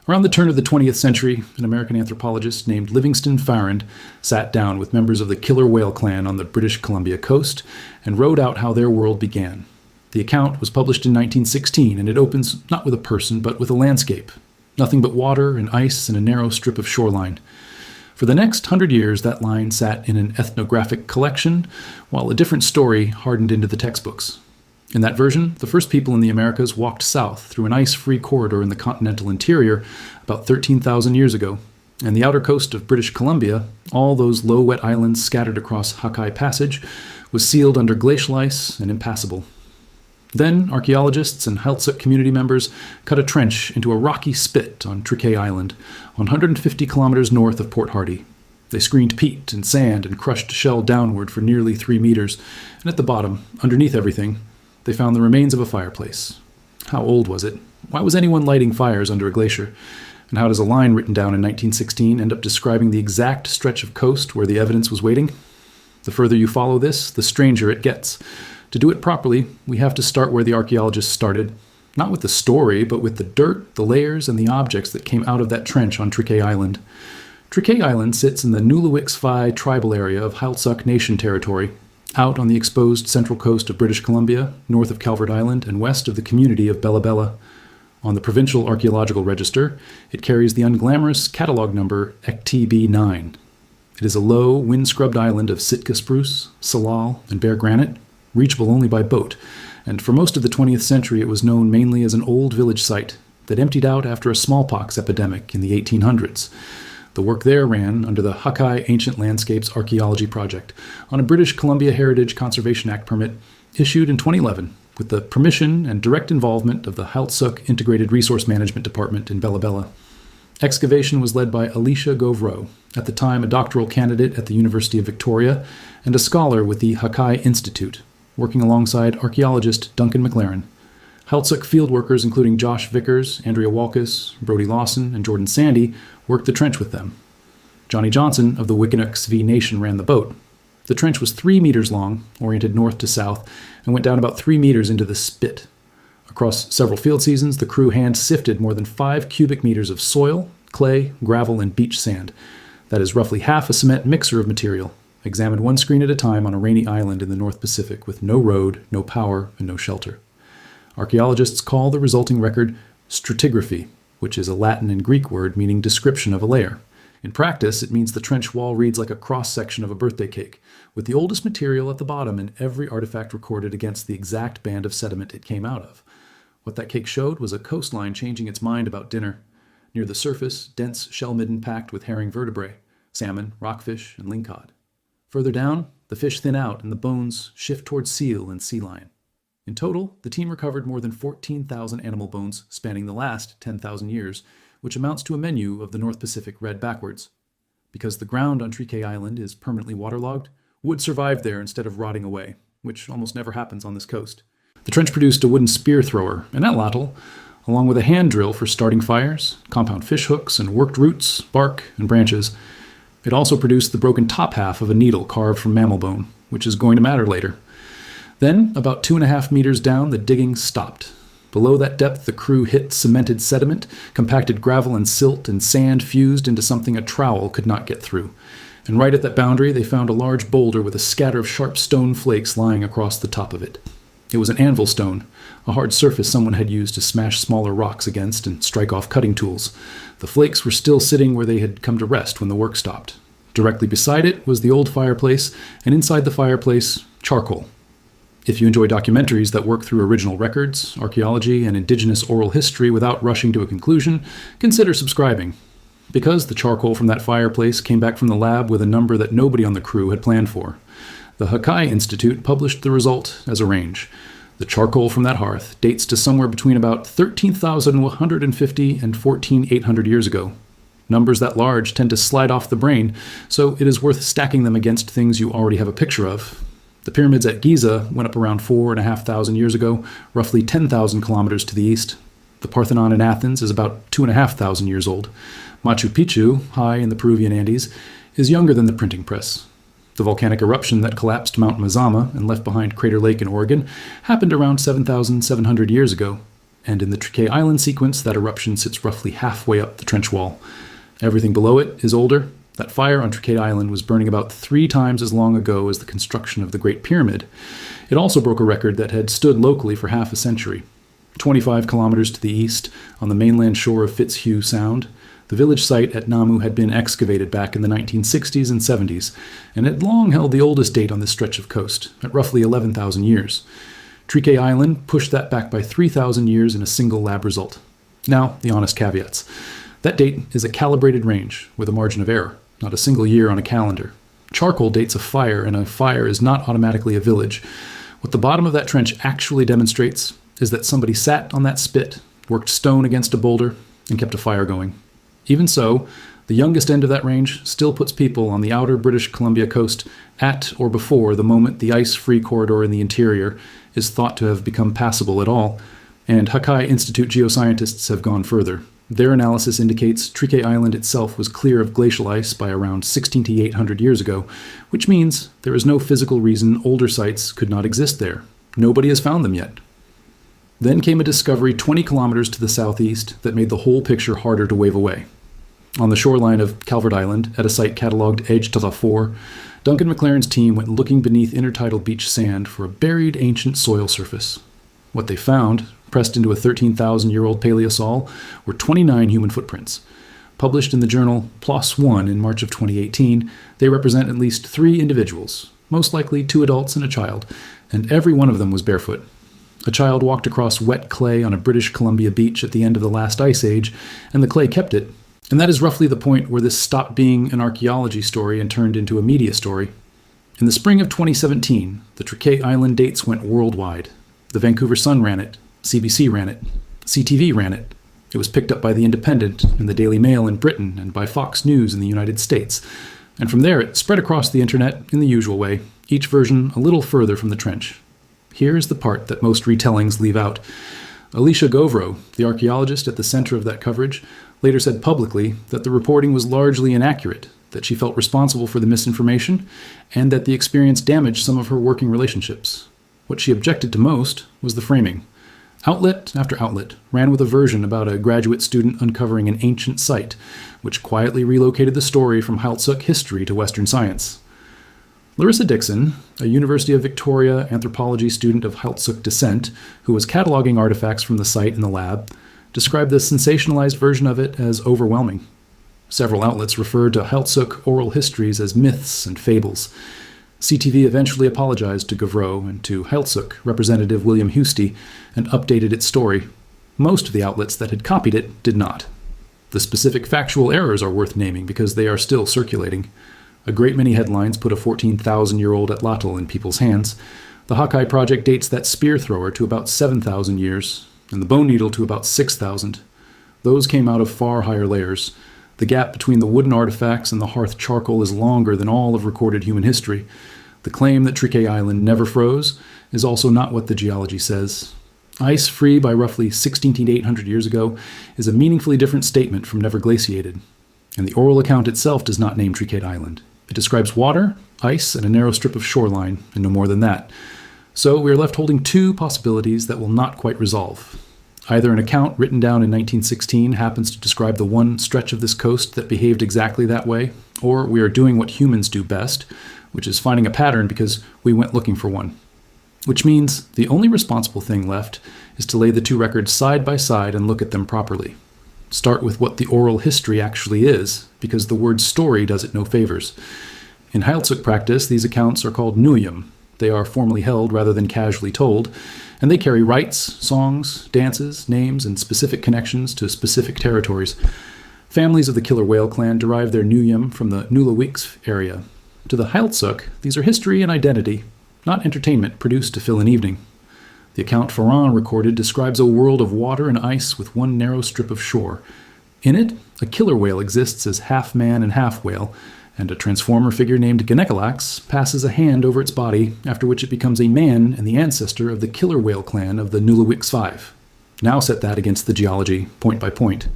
Around the turn of the 20th century, an American anthropologist named Livingston Farrand sat down with members of the Killer Whale clan on the British Columbia coast and wrote out how their world began. The account was published in 1916, and it opens not with a person, but with a landscape. Nothing but water and ice and a narrow strip of shoreline. For the next 100 years, that line sat in an ethnographic collection, while a different story hardened into the textbooks. In that version, the first people in the Americas walked south through an ice-free corridor in the continental interior about 13,000 years ago, and the outer coast of British Columbia, all those low wet islands scattered across Hawkeye Passage, was sealed under glacial ice and impassable. Then archaeologists and Heiltsuk community members cut a trench into a rocky spit on Triquet Island, 150 kilometers north of Port Hardy. They screened peat and sand and crushed shell downward for nearly 3 meters, and at the bottom, underneath everything, they found the remains of a fireplace. How old was it? Why was anyone lighting fires under a glacier? And how does a line written down in 1916 end up describing the exact stretch of coast where the evidence was waiting? The further you follow this, the stranger it gets. To do it properly, we have to start where the archaeologists started. Not with the story, but with the dirt, the layers, and the objects that came out of that trench on Triquet Island. Triquet Island sits in the Nulawiksvi tribal area of Heiltsuk Nation territory, out on the exposed central coast of British Columbia, north of Calvert Island, and west of the community of Bella Bella. On the Provincial Archaeological Register, it carries the unglamorous catalogue number ECTB9. It is a low, wind-scrubbed island of Sitka spruce, salal, and bare granite, reachable only by boat, and for most of the 20th century it was known mainly as an old village site that emptied out after a smallpox epidemic in the 1800s. The work there ran under the Hawkeye Ancient Landscapes Archaeology Project on a British Columbia Heritage Conservation Act permit issued in 2011 with the permission and direct involvement of the Heiltsuk Integrated Resource Management Department in Bella Bella. Excavation was led by Alicia Govreau, at the time a doctoral candidate at the University of Victoria and a scholar with the Hawkeye Institute, working alongside archaeologist Duncan McLaren. Heiltsuk field workers including Josh Vickers, Andrea Walkus, Brody Lawson, and Jordan Sandy worked the trench with them. Johnny Johnson of the Wickenux Nation ran the boat. The trench was 3 meters long, oriented north to south, and went down about 3 meters into the spit. Across several field seasons, the crew hand-sifted more than 5 cubic meters of soil, clay, gravel, and beach sand. That is roughly half a cement mixer of material, examined one screen at a time on a rainy island in the North Pacific with no road, no power, and no shelter. Archaeologists call the resulting record stratigraphy, which is a Latin and Greek word meaning description of a layer. In practice, it means the trench wall reads like a cross-section of a birthday cake, with the oldest material at the bottom and every artifact recorded against the exact band of sediment it came out of. What that cake showed was a coastline changing its mind about dinner. Near the surface, dense shell midden packed with herring vertebrae, salmon, rockfish, and lingcod. Further down, the fish thin out and the bones shift towards seal and sea lion. In total, the team recovered more than 14,000 animal bones spanning the last 10,000 years, which amounts to a menu of the North Pacific read backwards. Because the ground on Triquet Island is permanently waterlogged, wood survived there instead of rotting away, which almost never happens on this coast. The trench produced a wooden spear thrower, an atlatl, along with a hand drill for starting fires, compound fish hooks, and worked roots, bark, and branches. It also produced the broken top half of a needle carved from mammal bone, which is going to matter later. Then, about 2.5 meters down, the digging stopped. Below that depth, the crew hit cemented sediment, compacted gravel and silt, and sand fused into something a trowel could not get through. And right at that boundary, they found a large boulder with a scatter of sharp stone flakes lying across the top of it. It was an anvil stone, a hard surface someone had used to smash smaller rocks against and strike off cutting tools. The flakes were still sitting where they had come to rest when the work stopped. Directly beside it was the old fireplace, and inside the fireplace, charcoal. If you enjoy documentaries that work through original records, archaeology, and indigenous oral history without rushing to a conclusion, consider subscribing. Because the charcoal from that fireplace came back from the lab with a number that nobody on the crew had planned for. The Hawkeye Institute published the result as a range. The charcoal from that hearth dates to somewhere between about 13,150 and 14,800 years ago. Numbers that large tend to slide off the brain, so it is worth stacking them against things you already have a picture of. The pyramids at Giza went up around 4,500 years ago, roughly 10,000 kilometers to the east. The Parthenon in Athens is about 2,500 years old. Machu Picchu, high in the Peruvian Andes, is younger than the printing press. The volcanic eruption that collapsed Mount Mazama and left behind Crater Lake in Oregon happened around 7,700 years ago. and in the Triquet Island sequence, that eruption sits roughly halfway up the trench wall. Everything below it is older. That fire on Triquet Island was burning about 3 times as long ago as the construction of the Great Pyramid. It also broke a record that had stood locally for half a century. 25 kilometers to the east, on the mainland shore of Fitzhugh Sound, the village site at Namu had been excavated back in the 1960s and 70s, and had long held the oldest date on this stretch of coast, at roughly 11,000 years. Triquet Island pushed that back by 3,000 years in a single lab result. Now, the honest caveats. That date is a calibrated range, with a margin of error, not a single year on a calendar. Charcoal dates a fire, and a fire is not automatically a village. What the bottom of that trench actually demonstrates is that somebody sat on that spit, worked stone against a boulder, and kept a fire going. Even so, the youngest end of that range still puts people on the outer British Columbia coast at or before the moment the ice-free corridor in the interior is thought to have become passable at all, and Hakai Institute geoscientists have gone further. Their analysis indicates Triquet Island itself was clear of glacial ice by around 16 to 800 years ago, which means there is no physical reason older sites could not exist there. Nobody has found them yet. Then came a discovery 20 kilometers to the southeast that made the whole picture harder to wave away. On the shoreline of Calvert Island, at a site catalogued Edge to the 4, Duncan McLaren's team went looking beneath intertidal beach sand for a buried ancient soil surface. What they found, pressed into a 13,000-year-old paleosol, were 29 human footprints. Published in the journal PLOS One in March of 2018, they represent at least 3 individuals, most likely 2 adults and a child, and every one of them was barefoot. A child walked across wet clay on a British Columbia beach at the end of the last ice age, and the clay kept it. And that is roughly the point where this stopped being an archaeology story and turned into a media story. In the spring of 2017, the Triquet Island dates went worldwide. The Vancouver Sun ran it, CBC ran it, CTV ran it. It was picked up by The Independent and the Daily Mail in Britain and by Fox News in the United States. And from there it spread across the internet in the usual way, each version a little further from the trench. Here's the part that most retellings leave out. Alicia Govro, the archaeologist at the center of that coverage, later said publicly that the reporting was largely inaccurate, that she felt responsible for the misinformation, and that the experience damaged some of her working relationships. What she objected to most was the framing. Outlet after outlet ran with a version about a graduate student uncovering an ancient site, which quietly relocated the story from Heiltsuk history to Western science. Larissa Dixon, a University of Victoria anthropology student of Heiltsuk descent, who was cataloging artifacts from the site in the lab, described the sensationalized version of it as overwhelming. Several outlets referred to Heiltsuk oral histories as myths and fables. CTV eventually apologized to Govro and to Heiltsuk representative William Husty and updated its story. Most of the outlets that had copied it did not. The specific factual errors are worth naming because they are still circulating. A great many headlines put a 14,000-year-old atlatl in people's hands. The Hakai project dates that spear thrower to about 7,000 years, and the bone needle to about 6,000. Those came out of far higher layers. The gap between the wooden artifacts and the hearth charcoal is longer than all of recorded human history. The claim that Triquet Island never froze is also not what the geology says. Ice free by roughly 16 to 800 years ago is a meaningfully different statement from never glaciated. And the oral account itself does not name Triquet Island. It describes water, ice, and a narrow strip of shoreline, and no more than that. So we are left holding 2 possibilities that will not quite resolve. Either an account written down in 1916 happens to describe the one stretch of this coast that behaved exactly that way, or we are doing what humans do best, which is finding a pattern because we went looking for one. Which means the only responsible thing left is to lay the 2 records side by side and look at them properly. Start with what the oral history actually is, because the word story does it no favors. In Heiltsuk practice, these accounts are called nuyum. They are formally held rather than casually told, and they carry rites, songs, dances, names, and specific connections to specific territories. Families of the killer whale clan derive their nuyum from the Nulawiks area. To the Heiltsuk, these are history and identity, not entertainment produced to fill an evening. The account Farrand recorded describes a world of water and ice with one narrow strip of shore. In it, a killer whale exists as half man and half whale, and a transformer figure named Ganekalax passes a hand over its body, after which it becomes a man and the ancestor of the killer whale clan of the Nulawiks 5. Now set that against the geology, point by point.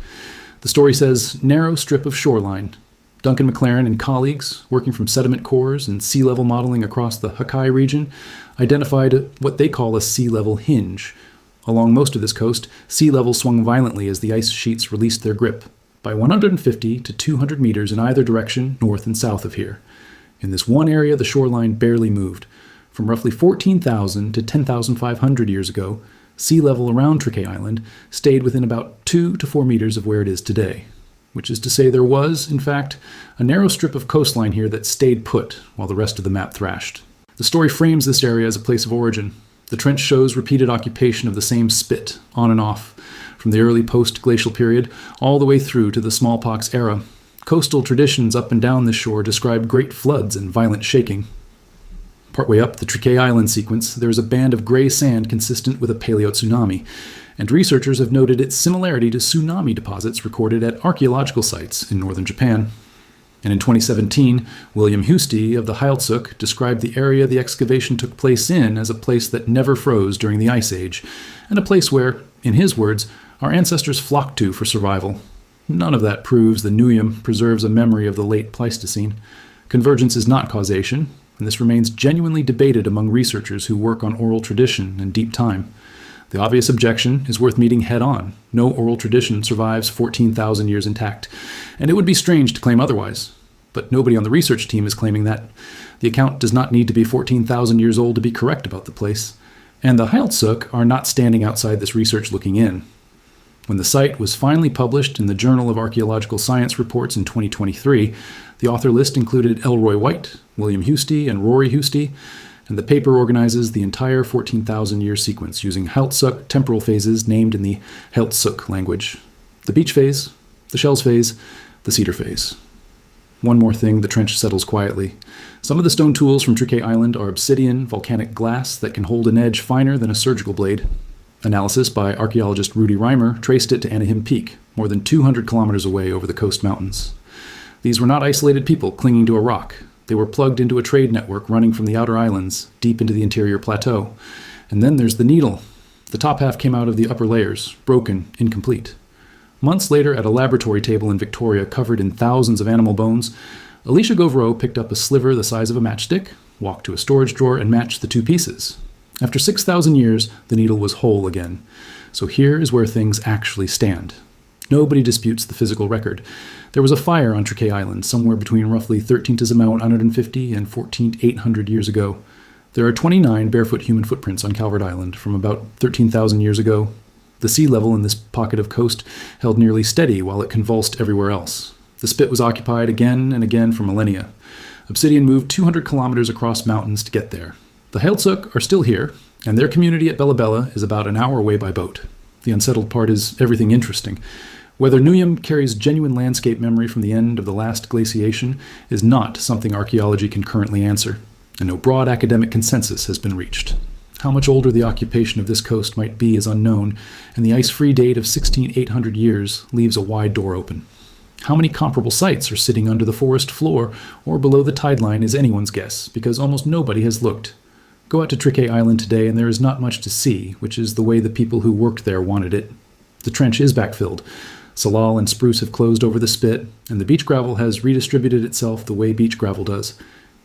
The story says, narrow strip of shoreline. Duncan McLaren and colleagues, working from sediment cores and sea level modeling across the Hakai region, identified what they call a sea level hinge. Along most of this coast, sea level swung violently as the ice sheets released their grip, by 150 to 200 meters in either direction, north and south of here. In this one area, the shoreline barely moved. From roughly 14,000 to 10,500 years ago, sea level around Triquet Island stayed within about 2 to 4 meters of where it is today, which is to say there was, in fact, a narrow strip of coastline here that stayed put while the rest of the map thrashed. The story frames this area as a place of origin. The trench shows repeated occupation of the same spit, on and off, from the early post-glacial period all the way through to the smallpox era. Coastal traditions up and down this shore describe great floods and violent shaking. Partway up the Triquet Island sequence, there is a band of gray sand consistent with a paleo-tsunami, and researchers have noted its similarity to tsunami deposits recorded at archaeological sites in northern Japan. And in 2017, William Husty of the Heiltsuk described the area the excavation took place in as a place that never froze during the Ice Age, and a place where, in his words, our ancestors flocked to for survival. None of that proves the Nuyum preserves a memory of the late Pleistocene. Convergence is not causation, and this remains genuinely debated among researchers who work on oral tradition and deep time. The obvious objection is worth meeting head-on. No oral tradition survives 14,000 years intact, and it would be strange to claim otherwise. But nobody on the research team is claiming that. The account does not need to be 14,000 years old to be correct about the place. And the Heiltsuk are not standing outside this research looking in. When the site was finally published in the Journal of Archaeological Science Reports in 2023, the author list included Elroy White, William Husty, and Rory Husty, and the paper organizes the entire 14,000-year sequence using Heiltsuk temporal phases named in the Heiltsuk language: the beach phase, the shells phase, the cedar phase. One more thing, the trench settles quietly. Some of the stone tools from Triquet Island are obsidian, volcanic glass that can hold an edge finer than a surgical blade. Analysis by archaeologist Rudy Reimer traced it to Anaheim Peak, more than 200 kilometers away over the coast mountains. These were not isolated people clinging to a rock. They were plugged into a trade network running from the outer islands, deep into the interior plateau. And then there's the needle. The top half came out of the upper layers, broken, incomplete. Months later, at a laboratory table in Victoria covered in thousands of animal bones, Alicia Govreau picked up a sliver the size of a matchstick, walked to a storage drawer, and matched the two pieces. After 6,000 years, the needle was whole again. So here is where things actually stand. Nobody disputes the physical record. There was a fire on Triquet Island somewhere between roughly 13,150 and 14,800 years ago. There are 29 barefoot human footprints on Calvert Island from about 13,000 years ago. The sea level in this pocket of coast held nearly steady while it convulsed everywhere else. The spit was occupied again and again for millennia. Obsidian moved 200 kilometers across mountains to get there. The Heiltsuk are still here, and their community at Bella Bella is about an hour away by boat. The unsettled part is everything interesting. Whether Nuyum carries genuine landscape memory from the end of the last glaciation is not something archaeology can currently answer, and no broad academic consensus has been reached. How much older the occupation of this coast might be is unknown, and the ice-free date of 16,800 years leaves a wide door open. How many comparable sites are sitting under the forest floor or below the tide line is anyone's guess, because almost nobody has looked. Go out to Triquet Island today and there is not much to see, which is the way the people who worked there wanted it. The trench is backfilled. Salal and spruce have closed over the spit, and the beach gravel has redistributed itself the way beach gravel does.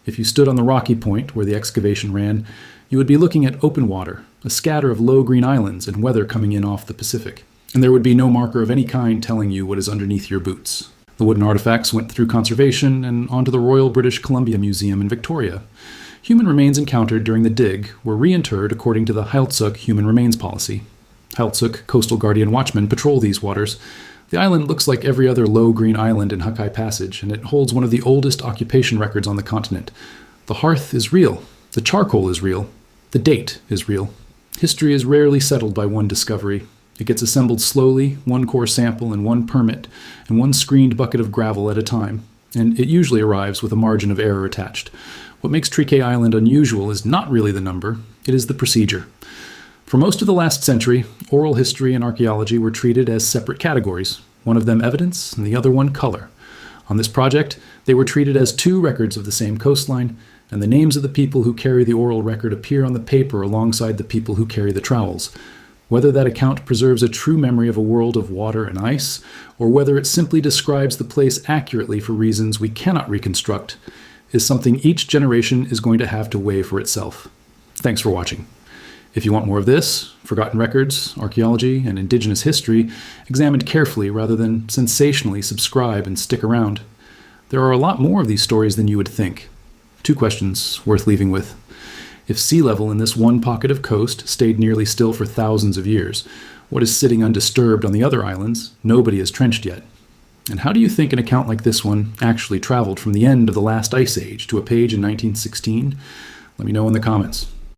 If you stood on the rocky point where the excavation ran, you would be looking at open water, a scatter of low green islands and weather coming in off the Pacific. And there would be no marker of any kind telling you what is underneath your boots. The wooden artifacts went through conservation and onto the Royal British Columbia Museum in Victoria. Human remains encountered during the dig were reinterred according to the Heiltsuk Human Remains Policy. Heiltsuk Coastal Guardian Watchmen patrol these waters. The island looks like every other low green island in Huckeye Passage, and it holds one of the oldest occupation records on the continent. The hearth is real. The charcoal is real. The date is real. History is rarely settled by one discovery. It gets assembled slowly, one core sample and one permit, and one screened bucket of gravel at a time, and it usually arrives with a margin of error attached. What makes Triquet Island unusual is not really the number, it is the procedure. For most of the last century, oral history and archaeology were treated as separate categories, one of them evidence and the other one color. On this project, they were treated as two records of the same coastline, and the names of the people who carry the oral record appear on the paper alongside the people who carry the trowels. Whether that account preserves a true memory of a world of water and ice, or whether it simply describes the place accurately for reasons we cannot reconstruct, is something each generation is going to have to weigh for itself. Thanks for watching. If you want more of this, forgotten records, archaeology, and indigenous history, examined carefully rather than sensationally, subscribe and stick around. There are a lot more of these stories than you would think. 2 questions worth leaving with. If sea level in this one pocket of coast stayed nearly still for thousands of years, what is sitting undisturbed on the other islands nobody has trenched yet? And how do you think an account like this one actually traveled from the end of the last ice age to a page in 1916? Let me know in the comments.